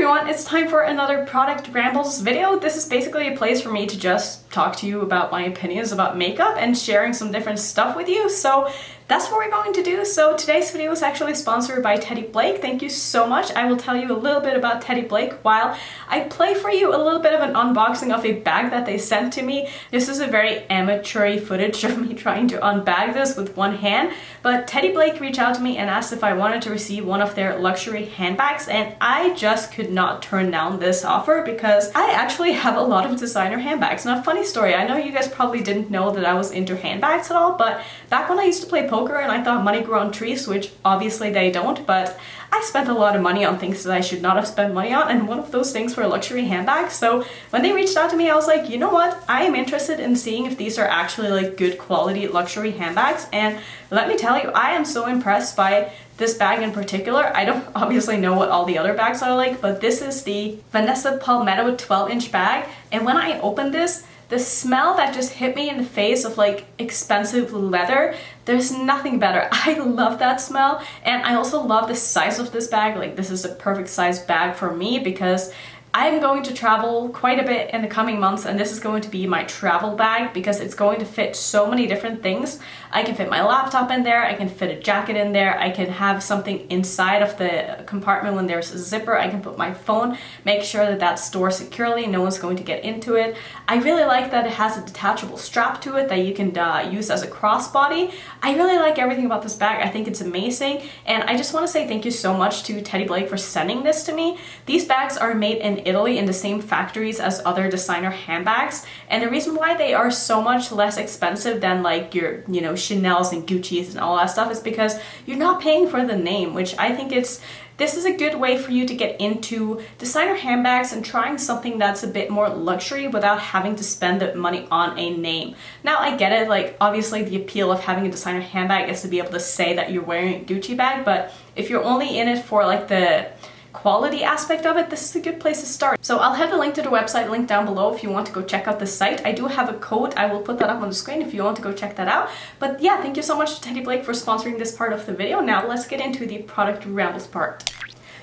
everyone, it's time for another Product Rambles video. This is basically a place for me to just talk to you about my opinions about makeup and sharing some different stuff with you. So that's what we're going to do. So today's video is actually sponsored by Teddy Blake. Thank you so much. I will tell you a little bit about Teddy Blake while I play for you a little bit of an unboxing of a bag that they sent to me. This is a very amateur footage of me trying to unbag this with one hand, but Teddy Blake reached out to me and asked if I wanted to receive one of their luxury handbags, and I just could not turn down this offer because I actually have a lot of designer handbags. Now, funny story, I know you guys probably didn't know that I was into handbags at all, but back when I used to play poker and I thought money grew on trees, which obviously they don't, but I spent a lot of money on things that I should not have spent money on, and one of those things were luxury handbags. So when they reached out to me, I was like, you know what? I am interested in seeing if these are actually like good quality luxury handbags, and let me tell you, I am so impressed by this bag in particular. I don't obviously know what all the other bags are like, but this is the Vanessa Palmetto 12-inch bag, and when I opened this, the smell that just hit me in the face of like expensive leather, there's nothing better. I love that smell, and I also love the size of this bag. Like, this is a perfect size bag for me because I'm going to travel quite a bit in the coming months, and this is going to be my travel bag because it's going to fit so many different things. I can fit my laptop in there, I can fit a jacket in there, I can have something inside of the compartment when there's a zipper, I can put my phone, make sure that that's stored securely, no one's going to get into it. I really like that it has a detachable strap to it that you can use as a crossbody. I really like everything about this bag. I think it's amazing, and I just want to say thank you so much to Teddy Blake for sending this to me. These bags are made in Italy in the same factories as other designer handbags, and the reason why they are so much less expensive than like your, you know, Chanel's and Gucci's and all that stuff is because you're not paying for the name, which I think this is a good way for you to get into designer handbags and trying something that's a bit more luxury without having to spend the money on a name. Now, I get it, like obviously the appeal of having a designer handbag is to be able to say that you're wearing a Gucci bag, but if you're only in it for like the quality aspect of it, this is a good place to start. So I'll have the link to the website linked down below if you want to go check out the site. I do have a code, I will put that up on the screen if you want to go check that out. But yeah, thank you so much to Teddy Blake for sponsoring this part of the video. Now let's get into the Product Rambles part.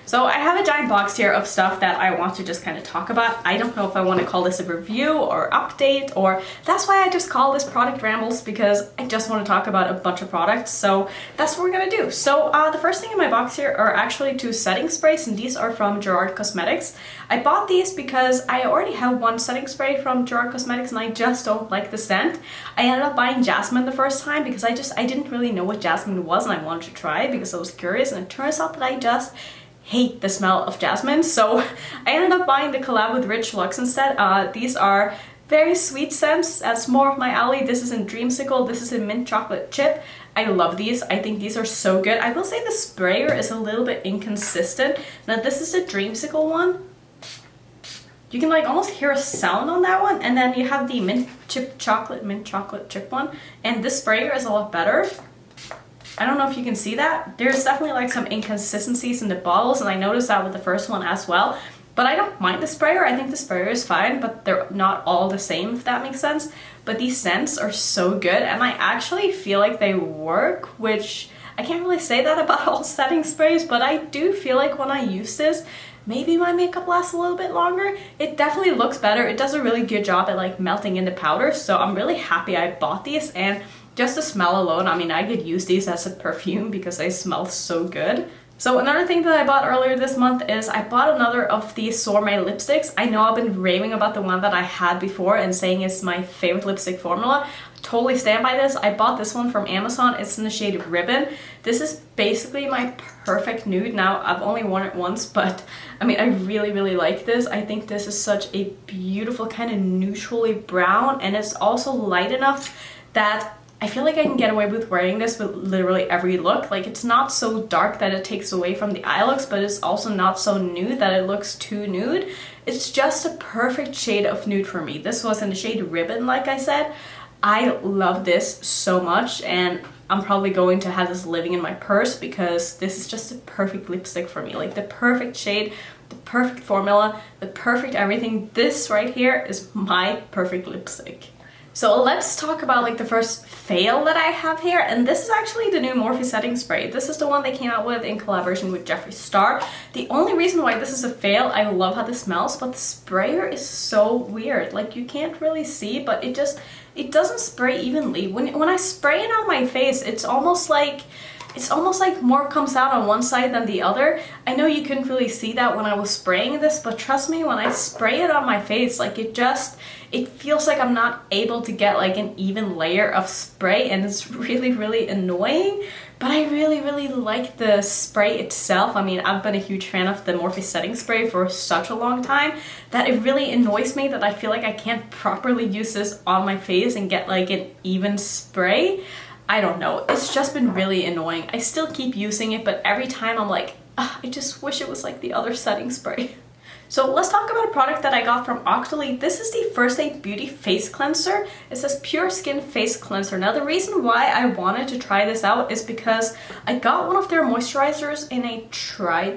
So I have a giant box here of stuff that I want to just kind of talk about. I don't know if I want to call this a review or update, or that's why I just call this Product Rambles, because I just want to talk about a bunch of products. So that's what we're gonna do. So the first thing in my box here are actually two setting sprays, and these are from Gerard Cosmetics. I bought these because I already have one setting spray from Gerard Cosmetics and I just don't like the scent. I ended up buying Jasmine the first time because I didn't really know what Jasmine was, and I wanted to try it because I was curious, and it turns out that I just hate the smell of jasmine, so I ended up buying the collab with Rich Luxe instead. These are very sweet scents. That's more of my alley. This is in Dreamsicle. This is in Mint Chocolate Chip. I love these. I think these are so good. I will say the sprayer is a little bit inconsistent. Now, this is a Dreamsicle one. You can like almost hear a sound on that one, and then you have the Mint Chocolate Chip one, and this sprayer is a lot better. I don't know if you can see that. There's definitely like some inconsistencies in the bottles, and I noticed that with the first one as well. But I don't mind the sprayer. I think the sprayer is fine, but they're not all the same, if that makes sense. But these scents are so good, and I actually feel like they work, which I can't really say that about all setting sprays, but I do feel like when I use this, maybe my makeup lasts a little bit longer. It definitely looks better. It does a really good job at like melting into powder, so I'm really happy I bought these. And just the smell alone, I mean, I could use these as a perfume because they smell so good. So another thing that I bought earlier this month is I bought another of these Sorme lipsticks. I know I've been raving about the one that I had before and saying it's my favorite lipstick formula. I totally stand by this. I bought this one from Amazon. It's in the shade Ribbon. This is basically my perfect nude. Now, I've only worn it once, but I mean, I really, really like this. I think this is such a beautiful kind of neutrally brown, and it's also light enough that I feel like I can get away with wearing this with literally every look. Like, it's not so dark that it takes away from the eye looks, but it's also not so nude that it looks too nude. It's just a perfect shade of nude for me. This was in the shade Ribbon, like I said. I love this so much, and I'm probably going to have this living in my purse because this is just a perfect lipstick for me. Like, the perfect shade, the perfect formula, the perfect everything. This right here is my perfect lipstick. So let's talk about like the first fail that I have here, and this is actually the new Morphe setting spray. This is the one they came out with in collaboration with Jeffree Star. The only reason why this is a fail, I love how this smells, but the sprayer is so weird. Like you can't really see, but it doesn't spray evenly. When I spray it on my face, it's almost like more comes out on one side than the other. I know you couldn't really see that when I was spraying this, but trust me, when I spray it on my face, like it feels like I'm not able to get like an even layer of spray, and it's really, really annoying. But I really, really like the spray itself. I mean, I've been a huge fan of the Morphe setting spray for such a long time that it really annoys me that I feel like I can't properly use this on my face and get like an even spray. I don't know, it's just been really annoying. I still keep using it, but every time I'm like, I just wish it was like the other setting spray. So let's talk about a product that I got from Octoly. This is the First Aid Beauty Face Cleanser. It says Pure Skin Face Cleanser. Now the reason why I wanted to try this out is because I got one of their moisturizers in a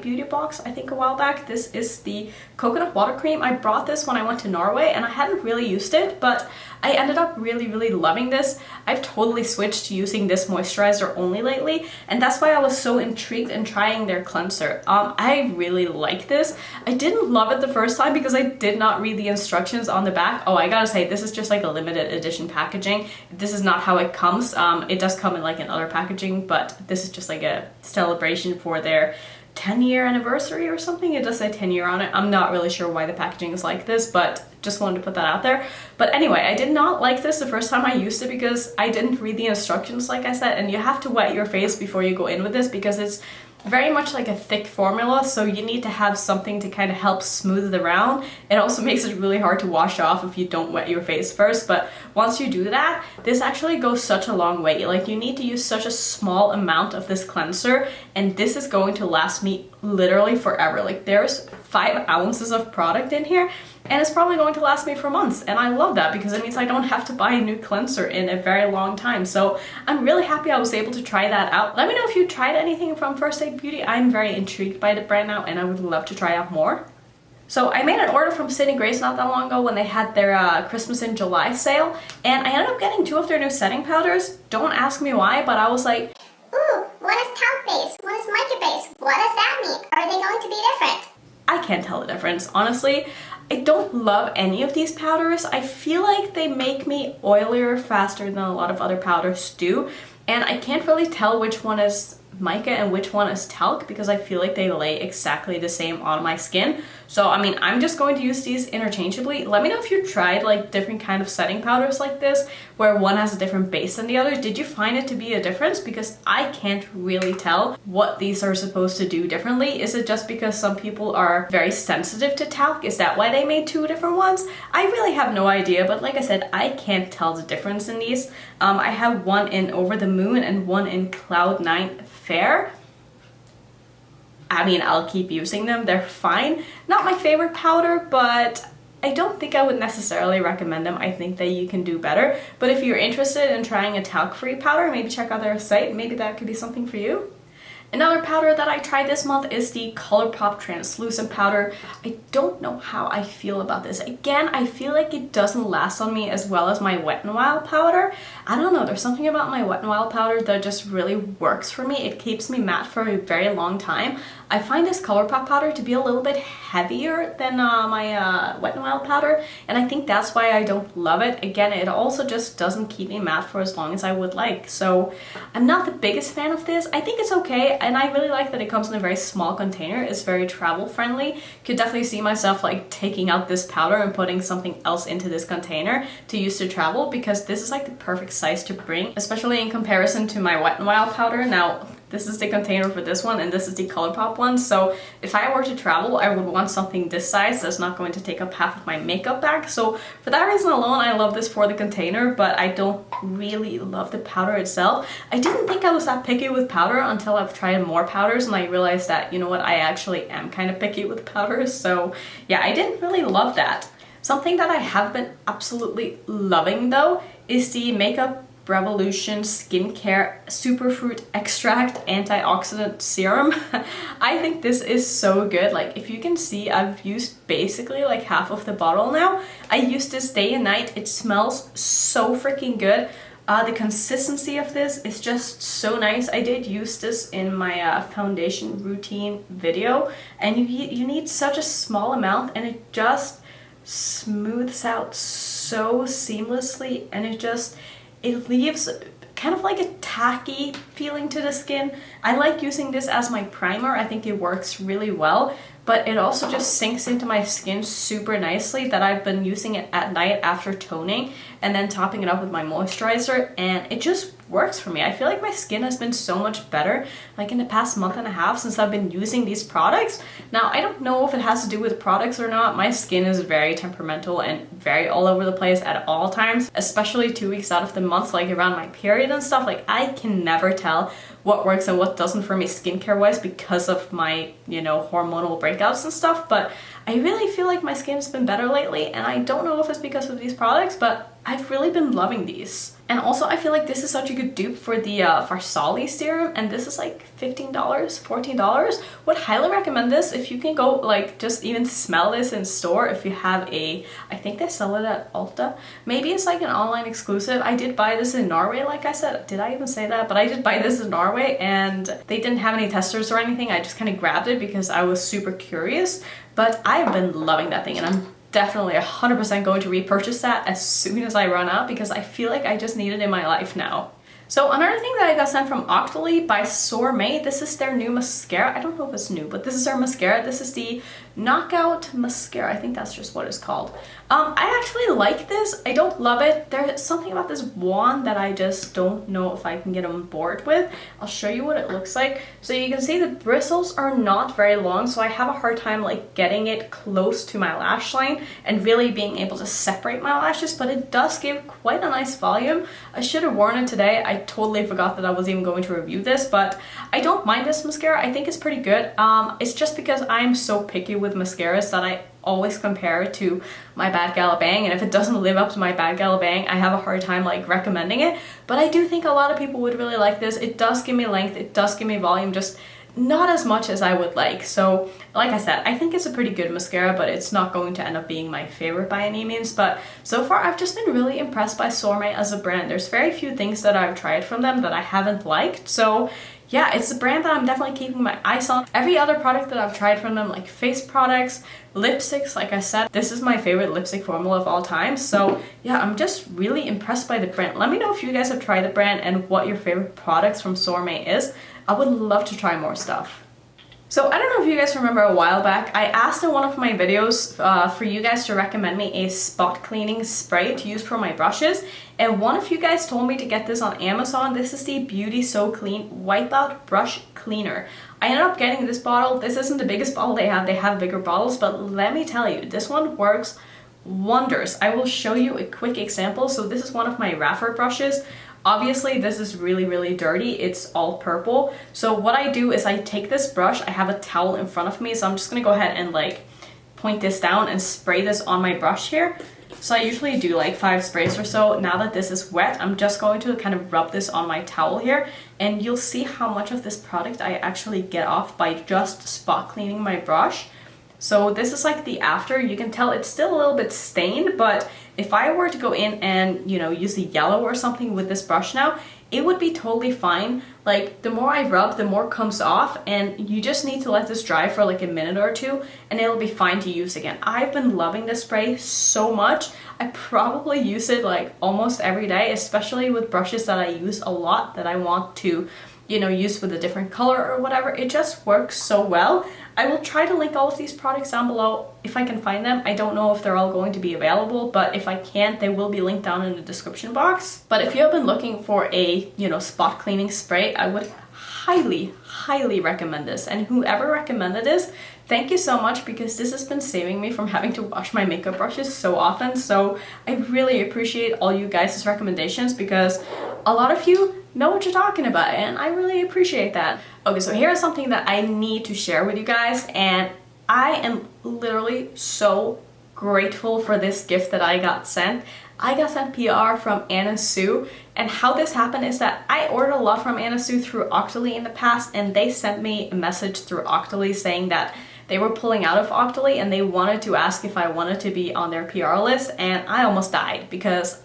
Beauty box, I think a while back. This is the coconut water cream. I brought this when I went to Norway and I hadn't really used it, but I ended up really, really loving this. I've totally switched to using this moisturizer only lately, and that's why I was so intrigued in trying their cleanser. I really like this. I didn't love it the first time because I did not read the instructions on the back. Oh, I gotta say, this is just like a limited edition packaging. This is not how it comes. It does come in like in other packaging, but this is just like a celebration for their 10-year anniversary or something. It does say 10-year on it. I'm not really sure why the packaging is like this, but just wanted to put that out there. But anyway, I did not like this the first time I used it because I didn't read the instructions, like I said, and you have to wet your face before you go in with this because it's very much like a thick formula, so you need to have something to kind of help smooth it around. It also makes it really hard to wash off if you don't wet your face first, but once you do that, this actually goes such a long way. Like you need to use such a small amount of this cleanser, and this is going to last me literally forever. Like there's 5 ounces of product in here, and it's probably going to last me for months, and I love that because it means I don't have to buy a new cleanser in a very long time. So I'm really happy I was able to try that out. Let me know if you tried anything from First Aid Beauty. I'm very intrigued by the brand now, and I would love to try out more. So I made an order from Sydney Grace not that long ago when they had their Christmas in July sale, and I ended up getting 2 of their new setting powders. Don't ask me why, but I was like, ooh, one is talc base, one is mica base. What does that mean? Are they going to be different? I can't tell the difference, honestly. I don't love any of these powders. I feel like they make me oilier faster than a lot of other powders do, and I can't really tell which one is mica and which one is talc because I feel like they lay exactly the same on my skin. So I mean, I'm just going to use these interchangeably. Let me know if you tried like different kind of setting powders like this where one has a different base than the other. Did you find it to be a difference? Because I can't really tell what these are supposed to do differently. Is it just because some people are very sensitive to talc? Is that why they made 2 different ones? I really have no idea, but like I said, I can't tell the difference in these. I have one in Over the Moon and one in Cloud 9 Fair. I mean, I'll keep using them. They're fine. Not my favorite powder, but I don't think I would necessarily recommend them. I think that you can do better. But if you're interested in trying a talc-free powder, maybe check out their site. Maybe that could be something for you. Another powder that I tried this month is the ColourPop Translucent Powder. I don't know how I feel about this. Again, I feel like it doesn't last on me as well as my Wet n Wild powder. I don't know, there's something about my Wet n Wild powder that just really works for me. It keeps me matte for a very long time. I find this ColourPop powder to be a little bit heavier than my Wet n Wild powder, and I think that's why I don't love it. Again, it also just doesn't keep me matte for as long as I would like. So I'm not the biggest fan of this. I think it's okay, and I really like that it comes in a very small container. It's very travel friendly. Could definitely see myself like taking out this powder and putting something else into this container to use to travel, because this is like the perfect size to bring, especially in comparison to my Wet n Wild powder. Now, this is the container for this one, and this is the ColourPop one. So if I were to travel, I would want something this size that's not going to take up half of my makeup bag. So for that reason alone, I love this for the container, but I don't really love the powder itself. I didn't think I was that picky with powder until I've tried more powders, and I realized that, you know what, I actually am kind of picky with powders. So yeah, I didn't really love that. Something that I have been absolutely loving though is the Makeup Revolution Skincare Superfruit Extract Antioxidant Serum. I think this is so good. Like, if you can see, I've used basically like half of the bottle now. I use this day and night. It smells so freaking good. The consistency of this is just so nice. I did use this in my foundation routine video, and you need such a small amount, and it just smooths out so seamlessly, and it leaves kind of like a tacky feeling to the skin. I like using this as my primer. I think it works really well, but it also just sinks into my skin super nicely, that I've been using it at night after toning and then topping it up with my moisturizer, and it just works for me. I feel like my skin has been so much better like in the past month and a half since I've been using these products. Now, I don't know if it has to do with products or not. My skin is very temperamental and very all over the place at all times, especially 2 weeks out of the month, like around my period and stuff. Like, I can never tell what works and what doesn't for me skincare wise because of my, hormonal breakouts and stuff. But I really feel like my skin's been better lately, and I don't know if it's because of these products, but I've really been loving these. And also, I feel like this is such a good dupe for the Farsali serum, and this is like $15, $14. Would highly recommend this if you can go like just even smell this in store. If you have I think they sell it at Ulta. Maybe it's like an online exclusive. I did buy this in Norway, like I said. Did I even say that? But I did buy this in Norway, and they didn't have any testers or anything. I just kind of grabbed it because I was super curious. But I've been loving that thing, and I'm definitely 100% going to repurchase that as soon as I run out, because I feel like I just need it in my life now. So another thing that I got sent from Octoly by Sorme, this is their new mascara. I don't know if it's new, but this is their mascara. This is the Knockout Mascara. I think that's just what it's called. I actually like this. I don't love it. There's something about this wand that I just don't know if I can get on board with. I'll show you what it looks like. So you can see the bristles are not very long, so I have a hard time like getting it close to my lash line and really being able to separate my lashes, but it does give quite a nice volume. I should have worn it today. I totally forgot that I was even going to review this, but I don't mind this mascara. I think it's pretty good. It's just because I'm so picky with mascaras that I always compare it to my Bad Gal Bang, and if it doesn't live up to my Bad Gal Bang, I have a hard time like recommending it. But I do think a lot of people would really like this. It does give me length, it does give me volume, just not as much as I would like. So like I said, I think it's a pretty good mascara, but it's not going to end up being my favorite by any means. But so far I've just been really impressed by Sorme as a brand. There's very few things that I've tried from them that I haven't liked. So yeah, it's a brand that I'm definitely keeping my eyes on. Every other product that I've tried from them, like face products, lipsticks, like I said, this is my favorite lipstick formula of all time. So yeah, I'm just really impressed by the brand. Let me know if you guys have tried the brand and what your favorite products from Sorme is. I would love to try more stuff. So I don't know if you guys remember a while back, I asked in one of my videos for you guys to recommend me a spot cleaning spray to use for my brushes. And one of you guys told me to get this on Amazon. This is the Beauty So Clean Wipeout Brush Cleaner. I ended up getting this bottle. This isn't the biggest bottle they have bigger bottles, but let me tell you, this one works wonders. I will show you a quick example. So this is one of my Raffer brushes. Obviously, this is really, really dirty. It's all purple. So what I do is I take this brush, I have a towel in front of me, so I'm just gonna go ahead and like point this down and spray this on my brush here. So I usually do like 5 sprays or so. Now that this is wet, I'm just going to kind of rub this on my towel here, and you'll see how much of this product I actually get off by just spot cleaning my brush. So this is like the after. You can tell it's still a little bit stained, but if I were to go in and, use the yellow or something with this brush now, it would be totally fine. Like, the more I rub, the more comes off, and you just need to let this dry for like a minute or two, and it'll be fine to use again. I've been loving this spray so much. I probably use it like almost every day, especially with brushes that I use a lot that I want to use with a different color or whatever. It just works so well. I will try to link all of these products down below if I can find them. I don't know if they're all going to be available, but if I can't, they will be linked down in the description box. But if you have been looking for a, spot cleaning spray, I would highly recommend this. And whoever recommended this, thank you so much, because this has been saving me from having to wash my makeup brushes so often. So I really appreciate all you guys' recommendations, because a lot of you know what you're talking about, and I really appreciate that. Okay, so here's something that I need to share with you guys, and I am literally so grateful for this gift that I got sent. I got sent PR from Anna Sue, and how this happened is that I ordered a lot from Anna Sue through Octoly in the past, and they sent me a message through Octoly saying that they were pulling out of Octoly and they wanted to ask if I wanted to be on their PR list, and I almost died because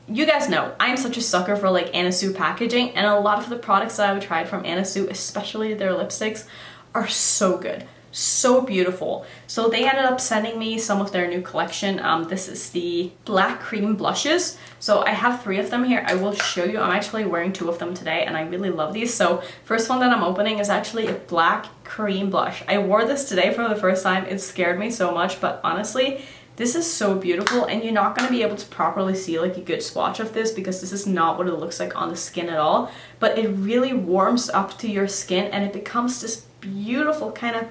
you guys know I'm such a sucker for like Anna Sue packaging, and a lot of the products that I've tried from Anna Sue, especially their lipsticks, are so good. So beautiful. So they ended up sending me some of their new collection. This is the black cream blushes. So I have 3 of them here. I will show you. I'm actually wearing 2 of them today and I really love these. So first one that I'm opening is actually a black cream blush. I wore this today for the first time. It scared me so much, but honestly, this is so beautiful, and you're not going to be able to properly see like a good swatch of this because this is not what it looks like on the skin at all. But it really warms up to your skin and it becomes this beautiful kind of,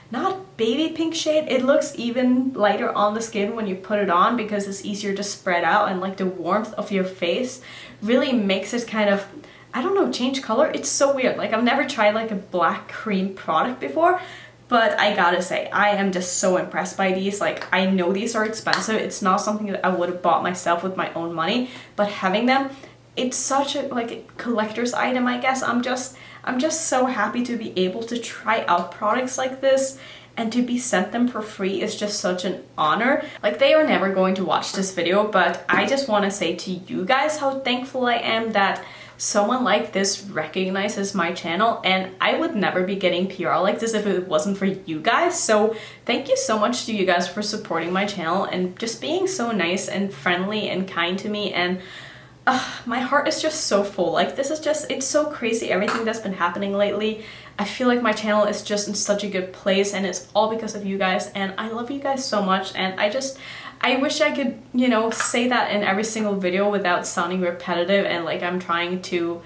not baby pink shade. It looks even lighter on the skin when you put it on because it's easier to spread out, and like the warmth of your face really makes it kind of, I don't know, change color. It's so weird. Like I've never tried like a black cream product before, but I gotta say, I am just so impressed by these. Like I know these are expensive. It's not something that I would have bought myself with my own money, but having them, it's such a like a collector's item, I guess. I'm just so happy to be able to try out products like this, and to be sent them for free is just such an honor. Like they are never going to watch this video, but I just want to say to you guys how thankful I am that someone like this recognizes my channel, and I would never be getting PR like this if it wasn't for you guys. So thank you so much to you guys for supporting my channel and just being so nice and friendly and kind to me, and my heart is just so full. Like this is just, it's so crazy everything that's been happening lately. I feel like my channel is just in such a good place, and it's all because of you guys, and I love you guys so much. And I wish I could, you know, say that in every single video without sounding repetitive and like I'm trying to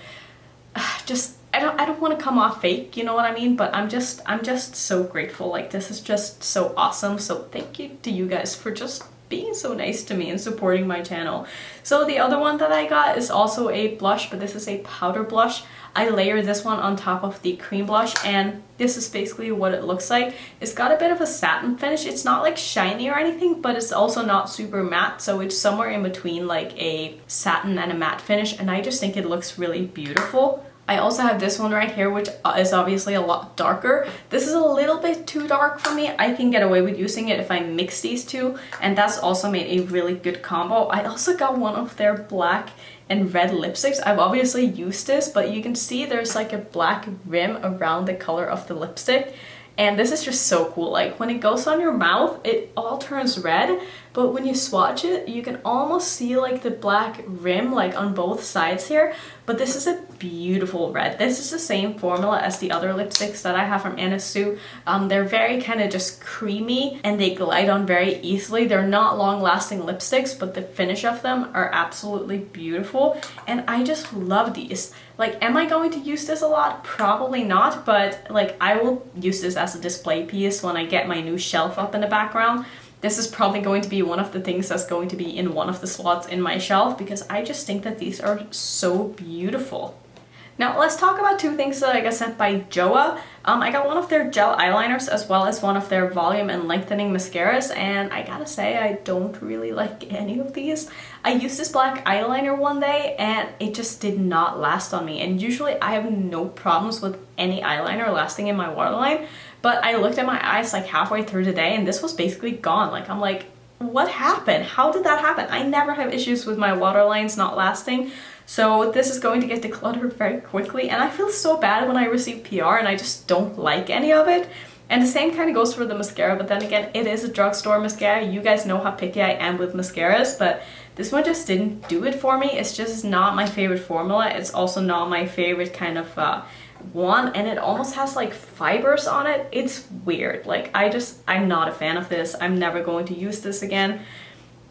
just, I don't want to come off fake, you know what I mean? But I'm just so grateful. Like this is just so awesome. So thank you to you guys for just being so nice to me and supporting my channel. So the other one that I got is also a blush, but this is a powder blush. I layered this one on top of the cream blush, and this is basically what it looks like. It's got a bit of a satin finish. It's not like shiny or anything, but it's also not super matte, so it's somewhere in between like a satin and a matte finish, and I just think it looks really beautiful. I also have this one right here, which is obviously a lot darker. This is a little bit too dark for me. I can get away with using it if I mix these two, and that's also made a really good combo. I also got one of their black and red lipsticks. I've obviously used this, but you can see there's like a black rim around the color of the lipstick. And this is just so cool. Like when it goes on your mouth, it all turns red, but when you swatch it, you can almost see like the black rim like on both sides here. But this is a beautiful red. This is the same formula as the other lipsticks that I have from Anna Sue. They're very kind of just creamy and they glide on very easily. They're not long-lasting lipsticks, but the finish of them are absolutely beautiful. And I just love these. Like, am I going to use this a lot? Probably not, but like I will use this as a display piece when I get my new shelf up in the background. This is probably going to be one of the things that's going to be in one of the slots in my shelf because I just think that these are so beautiful. Now let's talk about 2 things that I got sent by Joah. I got one of their gel eyeliners as well as one of their volume and lengthening mascaras, and I gotta say I don't really like any of these. I used this black eyeliner one day and it just did not last on me, and usually I have no problems with any eyeliner lasting in my waterline, but I looked at my eyes like halfway through the day and this was basically gone. Like I'm like, what happened? How did that happen? I never have issues with my waterlines not lasting. So this is going to get decluttered very quickly, and I feel so bad when I receive PR and I just don't like any of it. And the same kind of goes for the mascara, but then again, it is a drugstore mascara. You guys know how picky I am with mascaras, but this one just didn't do it for me. It's just not my favorite formula. It's also not my favorite kind of one, and it almost has like fibers on it. It's weird. Like I'm not a fan of this. I'm never going to use this again.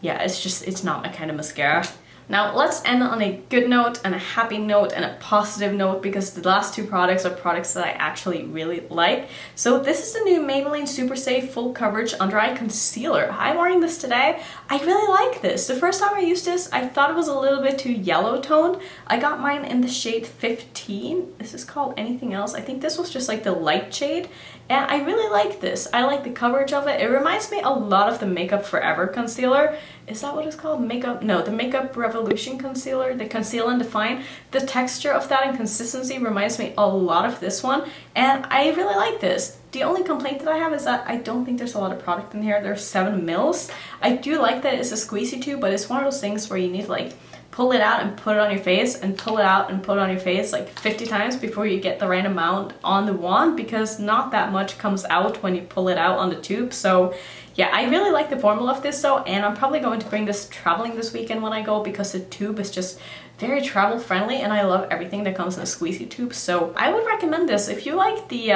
Yeah, it's not my kind of mascara. Now let's end on a good note and a happy note and a positive note, because the last 2 products are products that I actually really like. So this is the new Maybelline Super Safe Full Coverage Under Eye Concealer. I'm wearing this today. I really like this. The first time I used this, I thought it was a little bit too yellow toned. I got mine in the shade 15. This is called Anything Else. I think this was just like the light shade. and I really like this. I like the coverage of it. It reminds me a lot of the Makeup Forever concealer. Is that what it's called? The Makeup Revolution concealer, the Conceal and Define. The texture of that and consistency reminds me a lot of this one, and I really like this. The only complaint that I have is that I don't think there's a lot of product in here. There's 7 mils. I do like that it's a squeezy tube, but it's one of those things where you need to like pull it out and put it on your face and pull it out and put it on your face like 50 times before you get the right amount on the wand, because not that much comes out when you pull it out on the tube. So yeah, I really like the formula of this though, and I'm probably going to bring this traveling this weekend when I go, because the tube is just very travel friendly and I love everything that comes in a squeezy tube. So I would recommend this. If you like the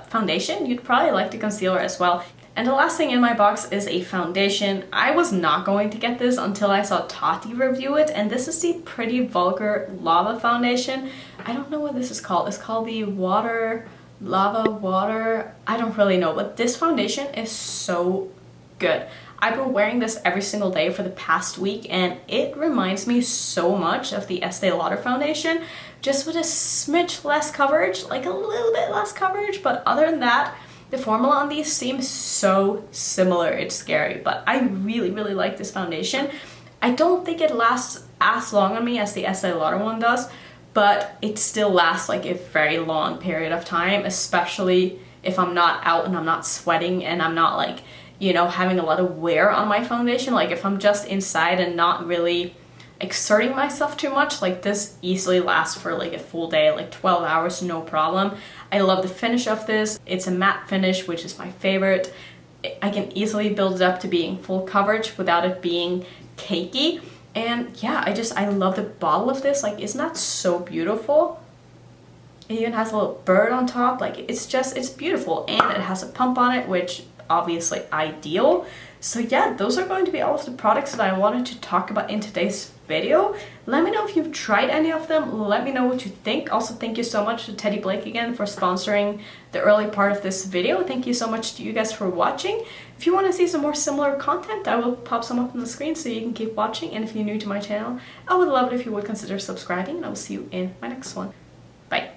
foundation, you'd probably like the concealer as well. And the last thing in my box is a foundation. I was not going to get this until I saw Tati review it, and this is the Pretty Vulgar Lava Foundation. I don't know what this is called. It's called the Lava Water. I don't really know, but this foundation is so good. I've been wearing this every single day for the past week, and it reminds me so much of the Estee Lauder foundation, just with a smidge less coverage, like a little bit less coverage, but other than that, the formula on these seems so similar. It's scary, but I really, really like this foundation. I don't think it lasts as long on me as the Estee Lauder one does, but it still lasts like a very long period of time, especially if I'm not out and I'm not sweating and I'm not like, you know, having a lot of wear on my foundation. Like if I'm just inside and not really exerting myself too much, like this easily lasts for like a full day, like 12 hours, no problem. I love the finish of this. It's a matte finish, which is my favorite. I can easily build it up to being full coverage without it being cakey. And yeah, I love the bottle of this. Like, isn't that so beautiful? It even has a little bird on top. Like, it's beautiful. And it has a pump on it, which obviously ideal. So yeah, those are going to be all of the products that I wanted to talk about in today's video. Let me know if you've tried any of them. Let me know what you think. Also, thank you so much to Teddy Blake again for sponsoring the early part of this video. Thank you so much to you guys for watching. If you want to see some more similar content, I will pop some up on the screen so you can keep watching. And if you're new to my channel, I would love it if you would consider subscribing, and I will see you in my next one. Bye.